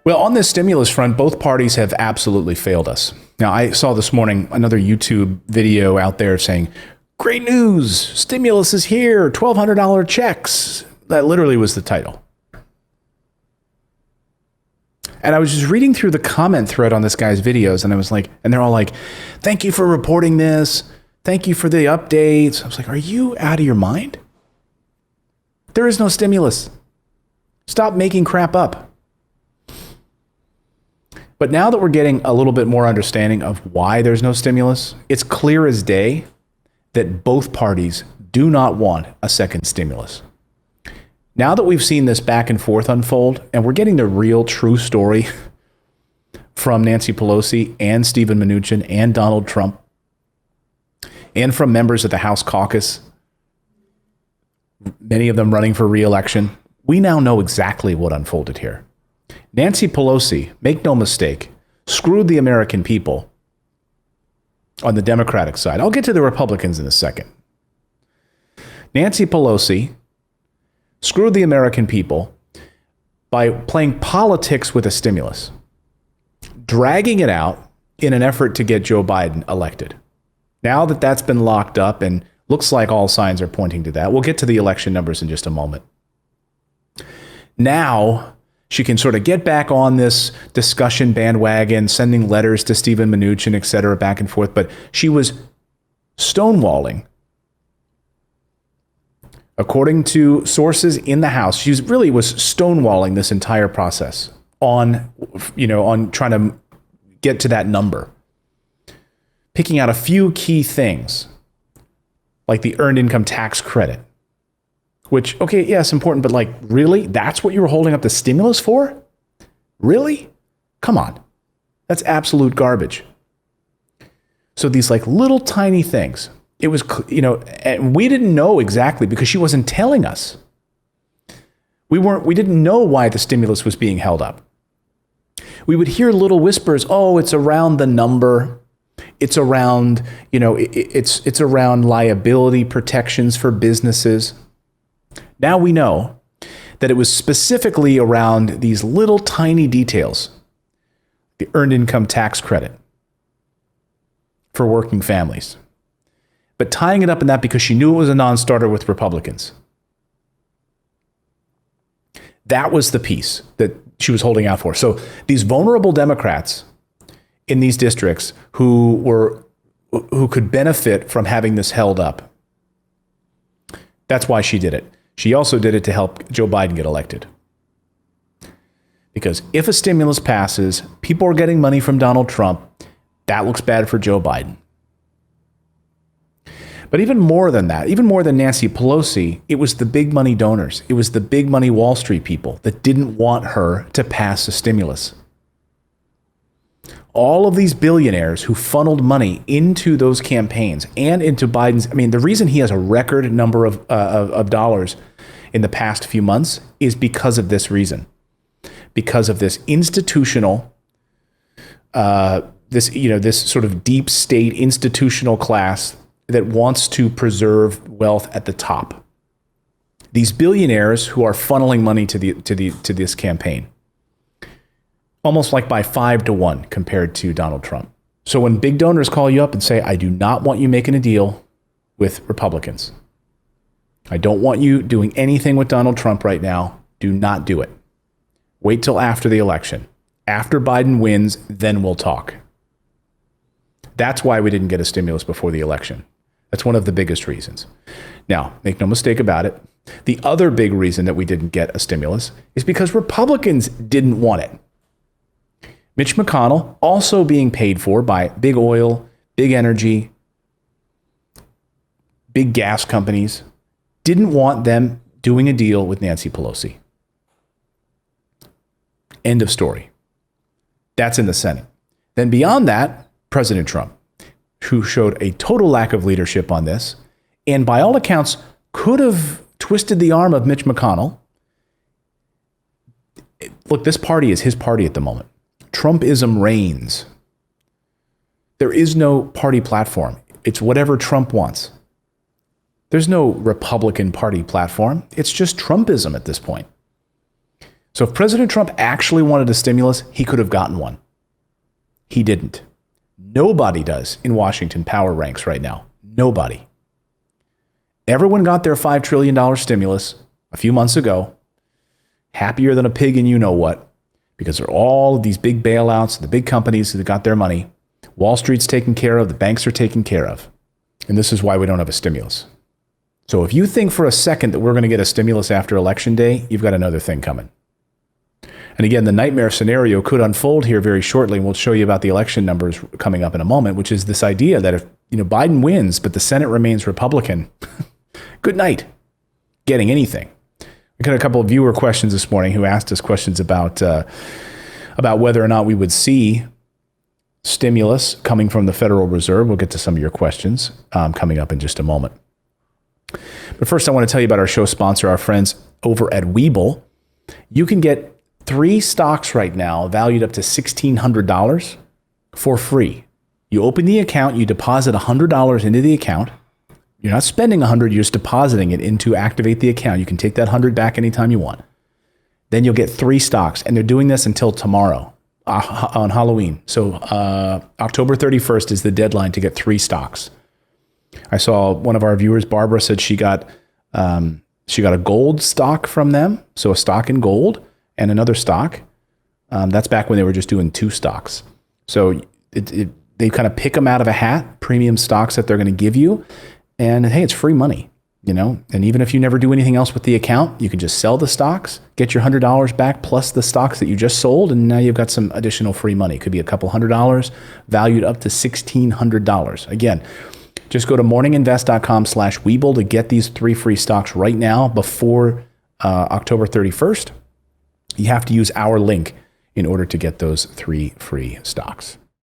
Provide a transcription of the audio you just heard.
Well, on this stimulus front, both parties have absolutely failed us. Now, I saw this morning another YouTube video out there saying, great news, stimulus is here, $1,200 checks. That literally was the title. And I was just reading through the comment thread on this guy's videos, and I was like, and they're all like, thank you for reporting this. Thank you for the updates. I was like, are you out of your mind? There is no stimulus. Stop making crap up. But now that we're getting a little bit more understanding of why there's no stimulus, it's clear as day that both parties do not want a second stimulus. Now that we've seen this back and forth unfold, and we're getting the real true story from Nancy Pelosi and Steven Mnuchin and Donald Trump, and from members of the House caucus, many of them running for re-election, we now know exactly what unfolded here. Nancy Pelosi, make no mistake, screwed the American people on the Democratic side. I'll get to the Republicans in a second. Nancy Pelosi screwed the American people by playing politics with a stimulus, dragging it out in an effort to get Joe Biden elected. Now that that's been locked up, and looks like all signs are pointing to that, we'll get to the election numbers in just a moment. Now she can sort of get back on this discussion bandwagon, sending letters to Steven Mnuchin, et cetera, back and forth. But she was stonewalling. According to sources in the House, she really was stonewalling this entire process on trying to get to that number. Picking out a few key things, like the earned income tax credit, which, okay, yeah, it's important, but like, really? That's what you were holding up the stimulus for? Really? Come on. That's absolute garbage. So these like little tiny things, it was, and we didn't know exactly because she wasn't telling us. We didn't know why the stimulus was being held up. We would hear little whispers, oh, it's around the number. It's around, it's around liability protections for businesses. Now we know that it was specifically around these little tiny details. The earned income tax credit for working families. But tying it up in that because she knew it was a non-starter with Republicans. That was the piece that she was holding out for. So these vulnerable Democrats in these districts who could benefit from having this held up. That's why she did it. She also did it to help Joe Biden get elected. Because if a stimulus passes, people are getting money from Donald Trump. That looks bad for Joe Biden. But even more than that, even more than Nancy Pelosi, it was the big money donors. It was the big money Wall Street people that didn't want her to pass a stimulus. All of these billionaires who funneled money into those campaigns and into Biden's, the reason he has a record number of dollars in the past few months is because of this reason. Because of this institutional, this sort of deep state institutional class that wants to preserve wealth at the top. These billionaires who are funneling money to this campaign. Almost like by 5-1 compared to Donald Trump. So when big donors call you up and say, I do not want you making a deal with Republicans. I don't want you doing anything with Donald Trump right now. Do not do it. Wait till after the election. After Biden wins, then we'll talk. That's why we didn't get a stimulus before the election. That's one of the biggest reasons. Now, make no mistake about it. The other big reason that we didn't get a stimulus is because Republicans didn't want it. Mitch McConnell, also being paid for by big oil, big energy, big gas companies, didn't want them doing a deal with Nancy Pelosi. End of story. That's in the Senate. Then beyond that, President Trump, who showed a total lack of leadership on this, and by all accounts could have twisted the arm of Mitch McConnell. Look, this party is his party at the moment. Trumpism reigns. There is no party platform. It's whatever Trump wants. There's no Republican Party platform. It's just Trumpism at this point. So if President Trump actually wanted a stimulus, he could have gotten one. He didn't. Nobody does in Washington power ranks right now. Nobody. Everyone got their $5 trillion stimulus a few months ago, happier than a pig in you-know-what, because they're all of these big bailouts, the big companies that got their money. Wall Street's taken care of, the banks are taken care of. And this is why we don't have a stimulus. So if you think for a second that we're going to get a stimulus after Election Day, you've got another thing coming. And again, the nightmare scenario could unfold here very shortly, and we'll show you about the election numbers coming up in a moment, which is this idea that if Biden wins, but the Senate remains Republican, good night, getting anything. We got a couple of viewer questions this morning who asked us questions about whether or not we would see stimulus coming from the Federal Reserve. We'll get to some of your questions coming up in just a moment. But first, I want to tell you about our show sponsor, our friends over at Webull. You can get 3 stocks right now valued up to $1,600 for free. You open the account, you deposit $100 into the account. You're not spending $100, you're just depositing it in to activate the account. You can take that $100 back anytime you want. Then you'll get 3 stocks, and they're doing this until tomorrow on Halloween. So October 31st is the deadline to get 3 stocks. I saw one of our viewers, Barbara, said she got a gold stock from them, so a stock in gold and another stock. That's back when they were just doing 2 stocks. So they kind of pick them out of a hat, premium stocks that they're going to give you. And hey, it's free money, and even if you never do anything else with the account, you can just sell the stocks, get your $100 back plus the stocks that you just sold. And now you've got some additional free money. It could be a couple $100 valued up to $1,600. Again, just go to morninginvest.com/Webull to get these 3 free stocks right now before October 31st. You have to use our link in order to get those 3 free stocks.